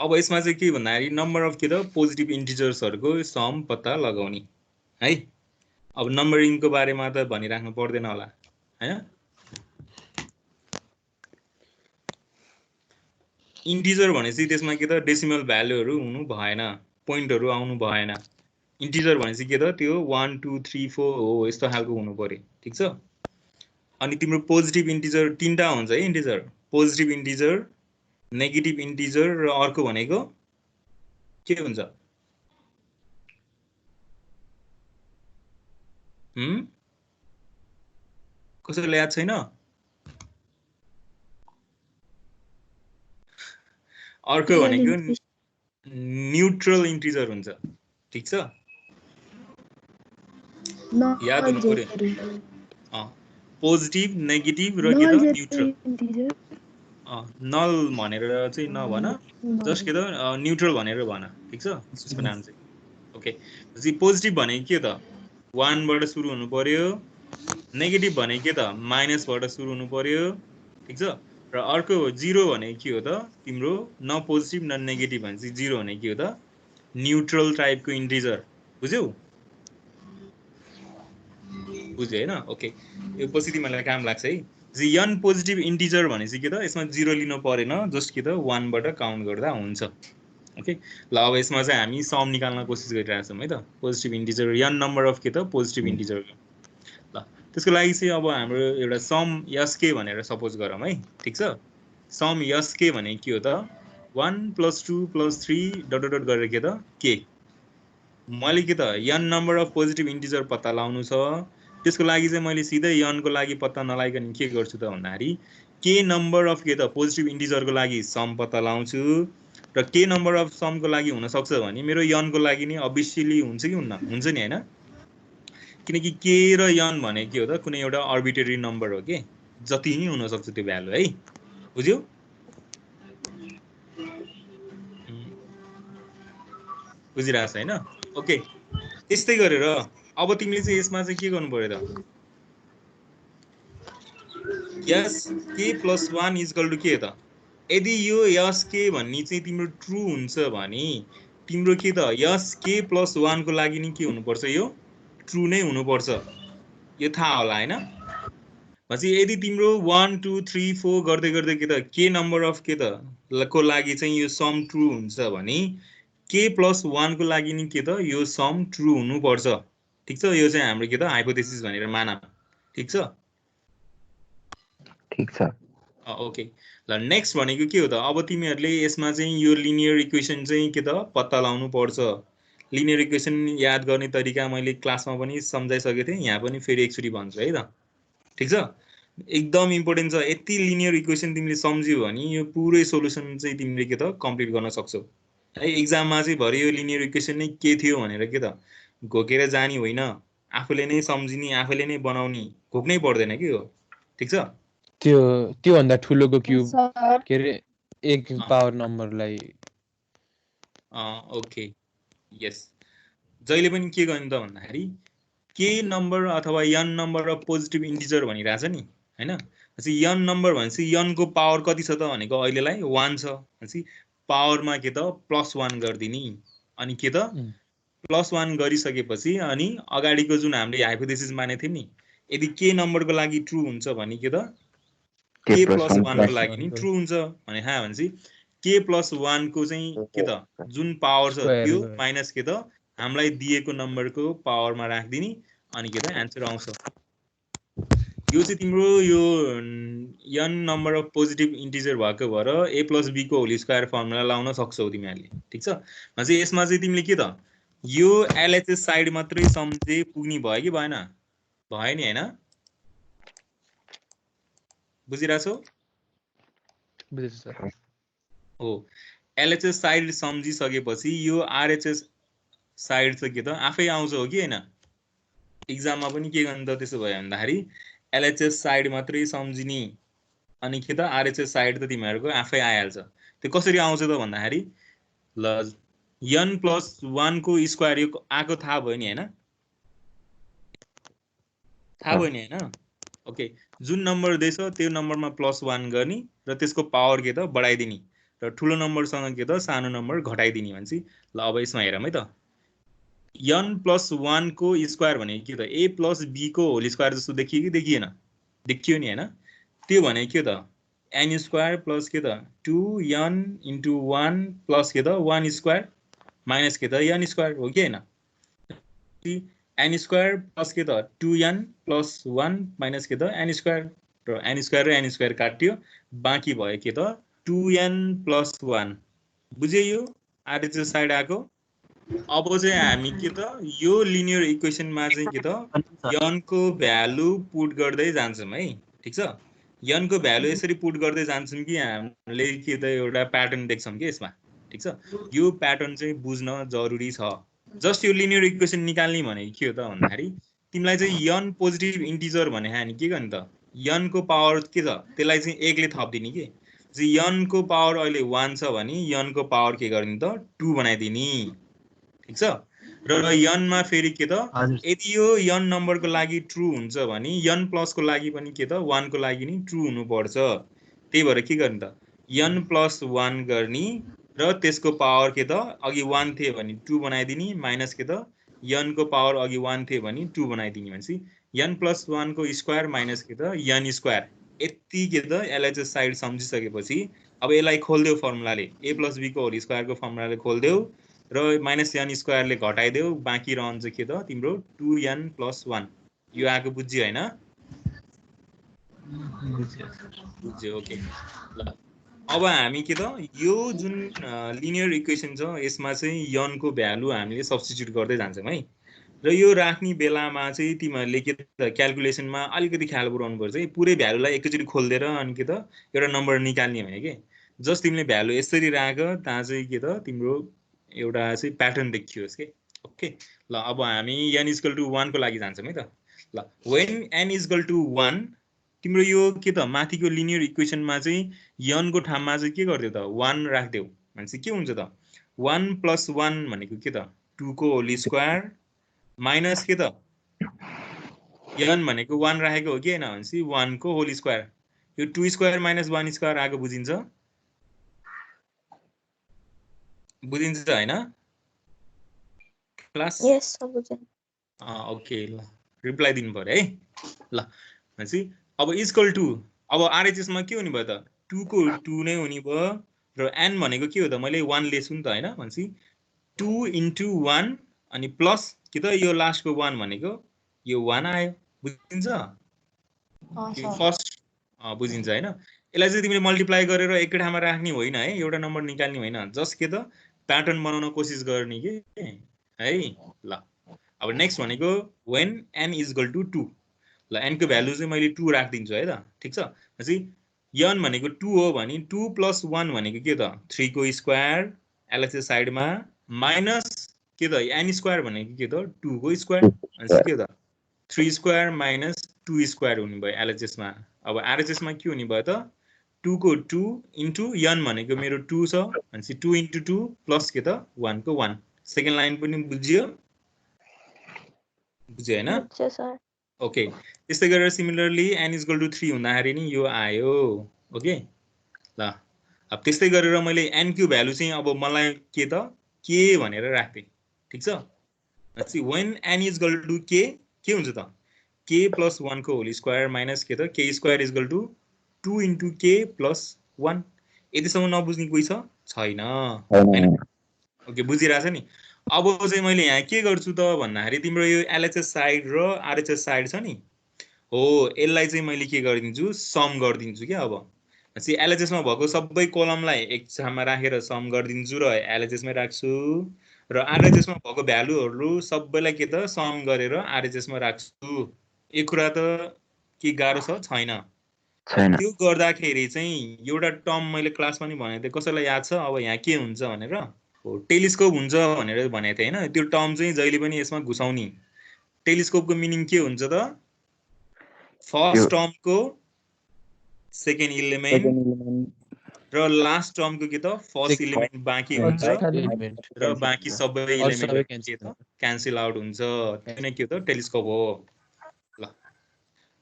अब यसमा चाहिँ के भन्दाखेरि नम्बर अफ के त पोजिटिभ इन्टिजर्सहरुको सम पत्ता लगाउने है। अब नम्बरिङको बारेमा त भनिराख्नु पर्दैन होला हैन। इन्टिजर भनेपछि त्यसमा के त डेसिमल भ्यालुहरु हुनु भएन, पोइन्टहरु आउनु भएन। इन्टिजर भनेपछि के त त्यो 1 2 3 4 हो यस्तो खालको हुनु पर्यो, ठीक छ। अनि तिम्रो पोजिटिभ इन्टिजर तीनटा हुन्छ है integer, positive integer, negative integer र अर्को भनेको के हुन्छ? कसैलाई याद छैन? अर्को भनेको न्यूट्रल इन्टिजर हुन्छ, ठीक छ। याद हुनु पर्यो। पोजिटिभ, नेगेटिभ र के त न्यूट्रल। नल भनेर चाहिँ नभन, जस्ट के त न्यूट्रल भनेर भन, ठीक छ। त्यसको नाम चाहिँ ओके। जि पोजिटिभ भनेको के त 1 बाट सुरु हुनु पर्यो, नेगेटिभ भनेको के त माइनस बाट सुरु हुनु पर्यो, ठीक छ। र अर्को 0 भनेको के हो त तिम्रो न पोजिटिभ न नेगेटिभ भनेपछि 0 भनेको के हो त न्यूट्रल टाइपको इन्टिजर, बुझ्यौ? बुझ्यो हैन? ओके, यो पछि तिमीलाई काम लाग्छ है। जि n पोजिटिभ इन्टिजर भनेपछि के त यसमा 0 लिनु परेन, जस्ट के त 1 बाट काउन्ट गर्दा हुन्छ। ओके, ल अब यसमा चाहिँ हामी सम निकाल्न कोसिस गरिरहेका छौं है त। Positive integer n number of के त पोजिटिभ इन्टिजर। ल त्यसको लागि चाहिँ अब हाम्रो एउटा सम sk भनेर सपोज गरौँ है, ठीक छ। सम sk भने के हो त 1 + 2 + 3 डट डट गरेर के त k। मैले के त n number of positive integer पत्ता लगाउनु छ। त्यसको लागि चाहिँ मैले सिधै n को लागि पत्ता नलागिकन के गर्छु त भन्दाखेरि k नम्बर अफ के त पोजिटिभ इन्टिजरको लागि सम पत्ता लगाउँछु र k नम्बर अफ समको लागि हुन सक्छ भने मेरो n को लागि नि अभियसली हुन्छ कि हुन्न? हुन्छ नि हैन? किनकि k र n भने के हो त कुनै एउटा आर्बिट्रेरी नम्बर हो के, जति नि हुन सक्छ त्यो भ्यालु है, बुझ्यौ? बुझिरहेछ हैन? ओके, त्यस्तै गरेर अब तिमीले चाहिँ यसमा चाहिँ के गर्नु पर्यो त यस k + 1 = के त यदि यो यस k भन्ने चाहिँ तिम्रो ट्रु हुन्छ भने तिम्रो के त यस k + 1 को लागि नि के हुनु पर्छ? यो ट्रु नै हुनु पर्छ। यो थाहा होला हैन? पछि यदि तिम्रो 1 2 3 4 गर्दै गर्दै के त k नम्बर अफ के त को लागि चाहिँ यो सम ट्रु हुन्छ भने k + 1 को लागि नि के त यो सम ट्रु हुनु पर्छ, ठीक छ। यो चाहिँ हाम्रो के त हाइपोथेसिस भनेर मानम, ठीक छ। ठीक छ। ओके, ल नेक्स्ट भनेको के हो त अब तिमीहरुले यसमा चाहिँ यो लिनियर इक्वेसन चाहिँ के त पत्ता लगाउनु पर्छ। लिनियर इक्वेसन याद गर्ने तरिका मैले क्लासमा पनि सम्झाइसकेको थिएँ, यहाँ पनि फेरि एकचोटी भन्छु है त, ठीक छ। एकदम इम्पोर्टेन्ट छ। यति लिनियर इक्वेसन तिमीले सम्झ्यौ भने यो पुरै सोलुसन चाहिँ तिमीले के त कम्प्लिट गर्न सक्छौ है। एक्जाममा चाहिँ भरे यो लिनियर इक्वेसन नै के थियो भनेर के त घोकेर जानी होइन, आफूले नै सम्झिने आफूले नै बनाउने, घोक्नै पर्दैन के हो, ठीक छ। त्यो भन्दा ठुलोको क्युब के रे 1 पावर नम्बरलाई ओके यस, जहिले पनि के गर्ने त भन्दाखेरि k नम्बर अथवा n number of positive integer भनिरहेछ नि हैन। पछि n नम्बर भनेपछि n को पावर कति छ त भनेको अहिलेलाई 1 छ भनेपछि पावरमा के त +1 गर्दिनी, अनि के त +1 गरिसकेपछि अनि अगाडिको जुन हामीले हाइपोथेसिस मानेको थियौं नि, यदि k नम्बरको लागि ट्रु हुन्छ भने के त k + 1 को लागि नि ट्रु हुन्छ भने भनेपछि k + 1 को चाहिँ के त जुन पावर छ त्यो माइनस के त हामीलाई दिएको नम्बरको पावरमा राख्दिनी, अनि के त आन्सर आउँछ। यो चाहिँ तिम्रो यो n number of positive integer भएको भएर a + b को होल स्क्वायर फर्मुला लाउन सक्छौ तिमीहरुले, ठीक छ। भनेपछि यसमा चाहिँ तिमीले के त यो एलएचएस साइड मात्रै सम्झे पुग्ने भयो कि भएन? भयो नि हैन? बुझिराछौ? बुझेछु सर। हो, एलएचएस साइड सम्झिसकेपछि यो आरएचएस साइड चाहिँ के त आफै आउँछ हो कि हैन? एक्जाममा पनि के गर्नु त त्यसो भयो भन्दाखेरि एलएचएस साइड मात्रै सम्झिने, अनि के त आरएचएस साइड त तिमीहरुको आफै आइहाल्छ। त्यो कसरी आउँछ त भन्दाखेरि ल n + 1 को स्क्वायर यो आको थाहा भयो नि हैन? थाहा भयो नि हैन? ओके, जुन नम्बर दिएछ त्यो नम्बरमा +1 गर्ने र त्यसको पावर के त बढाइदिने र ठुलो नम्बरसँग के त सानो नम्बर घटाइदिने भनेपछि ल अब यसमा हेरौँ है त n + 1 को स्क्वायर भनेको के त a + b को होल स्क्वायर जस्तो देखियो कि देखिएन देखियो नि हैन त्यो भनेको के त n स्क्वायर प्लस के त 2n * 1 प्लस के त 1 स्क्वायर माइनस के त n स्क्वायर हो कि हैन n स्क्वायर प्लस के त 2n + 1 माइनस के त n स्क्वायर र n स्क्वायर काट्यो बाँकी भयो के त 2n + 1 बुझ्यो यो आरएचएस साइड आको अब चाहिँ हामी के त यो लिनियर इक्वेसनमा चाहिँ के त n को भ्यालु पुट गर्दै जान्छौं है ठीक छ n को भ्यालु यसरी पुट गर्दै जान्छौं कि हामीले के त एउटा प्याटर्न देख्छौं के यसमा ठीक छ यो प्याटर्न चाहिँ बुझ्न जरुरी छ जस्ट यो लिनियर इक्वेसन निकाल्ने भनेको के हो त भन्दाखेरि तिमीलाई चाहिँ n पोजिटिभ इन्टिजर भने हामी के गर्ने त n को पावर के छ त्यसलाई चाहिँ 1 ले थप्दिने के n को पावर अहिले 1 छ भने n को पावर के गर्ने त 2 बनाइदिने ठीक छ र n मा फेरि के त यदि यो n नम्बरको लागि ट्रु हुन्छ भने n प्लस को लागि पनि के त 1 को लागि नि ट्रु हुनु पर्छ त्यही भएर के गर्ने त n + 1 गर्ने र त्यसको पावर के त अघि 1 थियो भने 2 बनाइदिने माइनस के त n को पावर अघि 1 थियो भने 2 बनाइदिने भनेपछि n + 1 को स्क्वायर माइनस के त n स्क्वायर यति के त एलएचएस साइड सम्झिसकेपछि अब यसलाई खोल्देऊ फर्मुलाले a + b को होल स्क्वायर को फर्मुलाले खोल्देऊ र माइनस n स्क्वायरले घटाइदेऊ बाँकी रहन्छ के त तिम्रो 2n + 1 यो आको बुझ्यो हैन बुझ्यो ओके ल अब हामी के त यो जुन लिनियर इक्वेसन छ यसमा चाहिँ n को भ्यालु हामीले सब्स्टिट्युट गर्दै जान्छौं है र यो राख्ने बेलामा चाहिँ तिमीहरुले के त क्याल्कुलेसनमा अलिकति ख्याल पुर्याउनु पर्छ है पुरै भ्यालुलाई एकैचोटी खोल्देर अनि के त एउटा नम्बर निकाल्ने भने के जस्ट तिमीले भ्यालु यसरी राख ता चाहिँ के त तिम्रो एउटा चाहिँ प्याटर्न देखियोस् के ओके ल अब हामी n = 1 को लागि जान्छौं है त ल when n = 1 तिम्रो यो के त माथिको लिनियर इक्वेसनमा चाहिँ n को ठाउँमा चाहिँ के गर्दियौ त 1 राख्दियौ भनेपछि के हुन्छ त 1 + 1 भनेको के त 2 को होल स्क्वायर माइनस के त n भनेको 1 राखेको हो कि हैन भनेपछि 1 को होल स्क्वायर यो 2 स्क्वायर माइनस 1 स्क्वायर आको बुझिन्छ हैन क्लास यस बुझेँ ओके ल रिप्लाई दिनु पर्यो है ल भनेपछि अब इक्वल टु अब आरएचएस मा के हुने भयो त 2 को 2 नै हुने भयो र n भनेको के हो त मैले 1 लेछु नि त हैन भनेपछि 2 * 1 अनि प्लस के त यो लास्ट को 1 भनेको यो 1 आयो बुझिन्छ यो फर्स्ट बुझिन्छ हैन यसलाई चाहिँ तिमीले मल्टिप्लाई गरेर एकै ठाउँमा राख्ने होइन है एउटा नम्बर निकाल्ने होइन जस्ट के त प्याटर्न बनाउन कोसिस गर्ने के है ल अब नेक्स्ट भनेको when n = 2 ल n को भ्यालु चाहिँ मैले 2 राख्दिन्छु है त ठीक छ भनेपछि n भनेको 2 हो भने 2 + 1 भनेको के त 3 को स्क्वायर एलएचएस साइडमा माइनस के त n स्क्वायर भनेको के त 2 को स्क्वायर भनेपछि के त 3 स्क्वायर माइनस 2 स्क्वायर हुने भयो एलएचएस मा अब आरएचएस मा के हुने भयो त 2 को 2 * n भनेको मेरो 2 छ भनेपछि 2 * 2 प्लस के त 1 को 1 सेकेन्ड लाइन पनि बुझ्यो हैन बुझ्यो सर ओके त्यस्तै गरेर सिमिलरली n = 3 हुँदाखेरि नि यो आयो ओके ल अब त्यस्तै गरेर मैले n को भ्यालु चाहिँ अब मलाई के त k भनेर राख्थे ठीक छ भनेपछि when n = k के हुन्छ त k + 1 को होल स्क्वायर माइनस के त k स्क्वायर = 2 * k + 1 यतिसम्म नबुझ्ने कोही छ छैन हैन ओके बुझिराछ नि अब चाहिँ मैले यहाँ के गर्छु त भन्दाखेरि तिम्रो यो एलएचएस साइड र आरएचएस साइड छ नि हो यसलाई चाहिँ मैले के गरिदिन्छु सम गरिदिन्छु के अब भनेपछि एलएचएस मा भएको सबै कलमलाई एक ठाउँमा राखेर सम गरिदिन्छु र एलएचएस मै राख्छु र आरएचएस मा भएको भ्यालुहरु सबैलाई के त सम गरेर आरएचएस मा राख्छु यो कुरा त के गाह्रो छ छैन त्यो गर्दाखेरि चाहिँ एउटा टर्म मैले क्लासमा नि भनेथे कसैलाई याद छ अब यहाँ के हुन्छ भनेर हो टेलिस्कोप हुन्छ भनेर भनेथे हैन त्यो टर्म चाहिँ जहिले पनि यसमा घुसाउने टेलिस्कोपको मिनिङ के हुन्छ त फर्स्ट टर्मको सेकेन्ड इलिमेन्ट र लास्ट टर्मको के त फर्स्ट इलिमेन्ट बाँकी हुन्छ र बाँकी सबै इलिमेन्ट के त क्यान्सल आउट हुन्छ त्यो नै के त टेलिस्कोप हो ल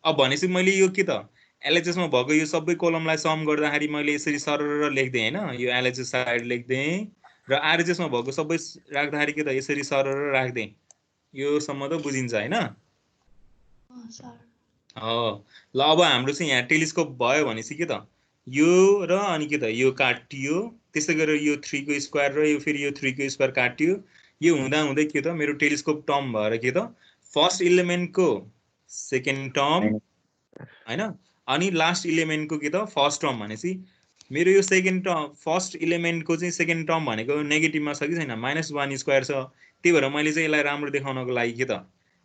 अब भनेपछि मैले यो के त LHS मा भएको यो सबै कोलमलाई सम गर्दाखेरि मैले यसरी सरर लेख्दै हैन यो LHS साइड लेख्दै र RHS मा भएको सबै राख्दाखेरि के त यसरी सरर राख्दै यो सम्म त बुझिन्छ हैन सर ल अब हाम्रो चाहिँ यहाँ टेलिस्कोप भयो भनेपछि के त यो र अनि के त यो काटियो त्यसै गरेर यो 3 को स्क्वायर र यो फेरि यो 3 को स्क्वायर काटियो यो हुँदा हुँदै के त मेरो टेलिस्कोप टर्म भएर के त फर्स्ट एलिमेन्टको सेकेन्ड टर्म हैन अनि लास्ट एलिमेन्टको के त फर्स्ट टर्म भनेपछि मेरो यो सेकेन्ड टर्म फर्स्ट एलिमेन्टको चाहिँ सेकेन्ड टर्म भनेको नेगेटिभमा छ कि छैन -1 स्क्वायर छ त्यही भएर मैले चाहिँ यसलाई राम्रो देखाउनको लागि के त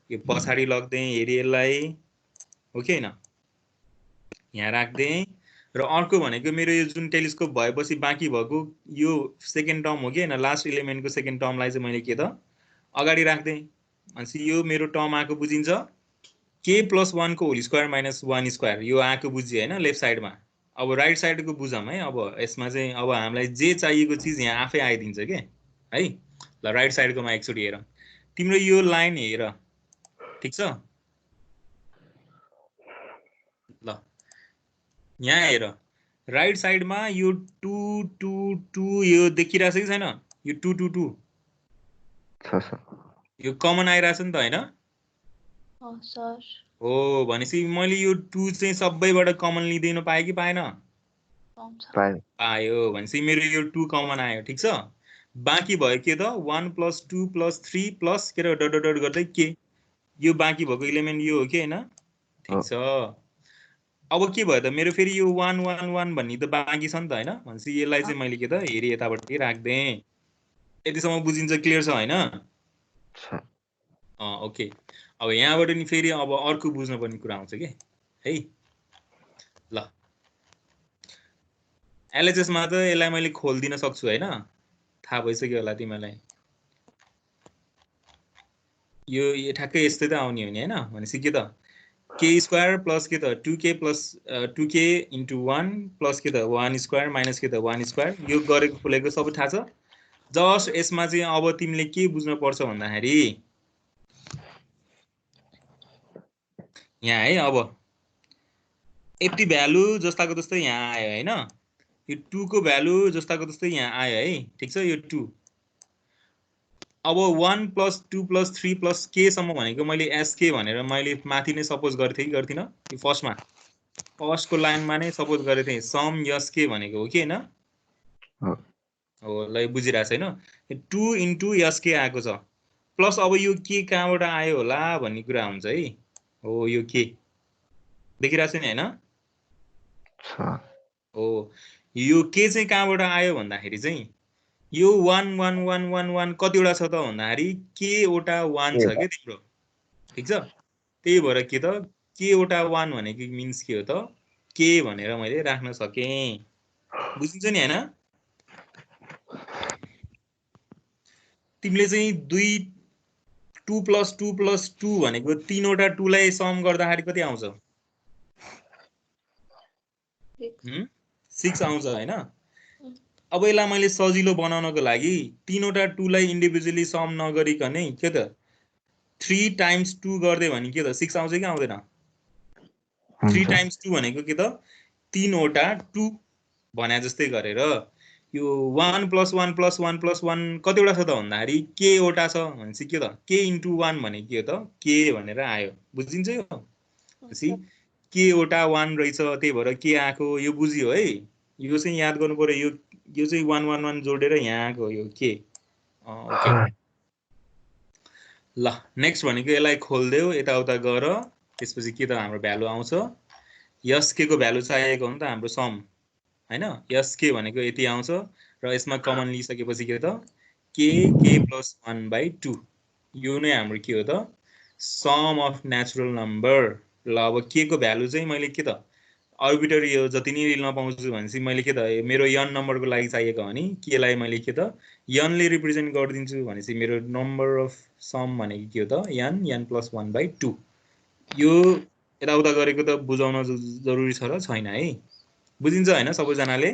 यो पछाडी लग्दै हेरि यसलाई हो कि हैन यहाँ राख्दै र अर्को भनेको मेरो यो जुन टेलिस्कोप भएपछि बाँकी भएको यो सेकेन्ड टर्म हो कि हैन लास्ट एलिमेन्टको सेकेन्ड टर्मलाई चाहिँ मैले के त अगाडि राख्दै अनि यो मेरो टर्म आको बुझिन्छ k + 1 को होल स्क्वायर -1 स्क्वायर यो आको बुझियो हैन लेफ्ट साइडमा अब राइट साइडको बुझौँ है अब यसमा चाहिँ अब हामीलाई जे चाहिएको चीज यहाँ आफै आइदिन्छ के है ल राइट साइडकोमा एकचोटी हेर तिम्रो यो लाइन हेर ठीक छ ल यहाँ हेर राइट साइडमा यो 2 2 2 यो देखिरहेछ कि छैन यो 2 2 2 छ सर यो कमन आइरहेछ नि त हैन सर हो भनेपछि मैले यो 2 चाहिँ सबैबाट कमन लिदिन पाए कि पाएन पायो भनेपछि मेरो यो 2 कमन आयो ठीक छ बाँकी भयो के त 1 + 2 + 3 प्लस के र डट डट गर्दै के यो बाँकी भएको एलिमेन्ट यो हो कि हैन ठीक छ अब के भयो त मेरो फेरि यो 1 1 1 भन्ने त बाँकी छ नि त हैन भनेपछि यसलाई चाहिँ मैले के त हेरि यताबाट राख्दै यतिसम्म बुझिन्छ क्लियर छ हैन ओके अब यहाँबाट नि फेरि अब अर्को बुझ्न पर्ने कुरा आउँछ के है ल LHS मा त यसलाई मैले खोल्दिन सक्छु हैन थाहा भइसक्यो होला तिमीलाई यो ठ्याक्कै यस्तै त आउने हो नि हैन भनेपछि के त k स्क्वायर प्लस के त 2k प्लस 2k * 1 प्लस के त 1 स्क्वायर माइनस के त 1 स्क्वायर यो गरेको खोलेको सबै थाहा छ जस्ट यसमा चाहिँ अब तिमीले के बुझ्न पर्छ भन्दाखेरि यहाँ है अब यति भ्यालु जस्ताको जस्तै यहाँ आयो हैन यो 2 को भ्यालु जस्ताको जस्तै यहाँ आयो है ठीक छ यो 2 अब 1 + 2 + 3 + k सम्म भनेको मैले sk भनेर मैले माथि नै सपोज गर्थे कि गर्थिन यो फर्स्टमा फर्स्टको लाइनमा नै सपोज गरेथे सम sk भनेको हो कि हैन हो ल बुझिरा छैन 2 * sk आएको छ प्लस अब यो के कहाँबाट आयो होला भन्ने कुरा हुन्छ है हो यो के देखिरा छ नि हैन हो यो के चाहिँ कहाँबाट आयो भन्दाखेरि चाहिँ यो 1 1 1 1 1 कतिवटा छ त भन्दाखेरि के वटा 1 छ के तिम्रो ठीक छ त्यही भएर के त के वटा 1 भनेको मिन्स के हो त के भनेर मैले राख्न सके बुझिन्छ नि हैन तिमीले चाहिँ 2 + 2 + 2 भनेको 3 वटा 2 लाई सम गर्दाखेरि कति आउँछ 6 आउँछ हैन अब यसलाई मैले सजिलो बनाउनको लागि 3 वटा 2 लाई इन्डिभिजुअली सम नगरिकनै के त 3 × 2 गर्दै भने के त 6 आउँछ कि आउँदैन 3 × 2 भनेको के त 3 वटा 2 भने जस्तै गरेर यो 1 + 1 + 1 + 1 कतिवटा छ त भन्दाखेरि के वटा छ भनेपछि के त k * 1 भने के हो त k भनेर आयो बुझिन्छ यो भनेपछि के वटा 1 रहेछ त्यही भएर के आको यो बुझियो है यो चाहिँ याद गर्नु पर्यो यो चाहिँ 1 1 1 जोडेर यहाँ आको यो के ओके ल नेक्स्ट भनेको यसलाई खोल्देऊ यताउता गर त्यसपछि के त हाम्रो भ्यालु आउँछ sk को भ्यालु चाहिएको हो नि त हाम्रो सम हैन sk भनेको यति आउँछ र यसमा कमन लिइसकेपछि के त k + 1/2 यो नै हाम्रो के हो त सम अफ नेचुरल नम्बर ल अब k को भ्यालु चाहिँ मैले के त अर्बिटरी यो जति नै लिन पाउँछु भनेपछि मैले के त मेरो n नम्बरको लागि चाहिएको हो नि के लाई मैले के त n ले रिप्रेजेन्ट गर्दिन्छु भनेपछि मेरो नम्बर अफ सम भनेको के हो त n + 1/2 यो यताउता गरेको त बुझाउन जरुरी छ र छैन है बुझिन्छ हैन सबैजनाले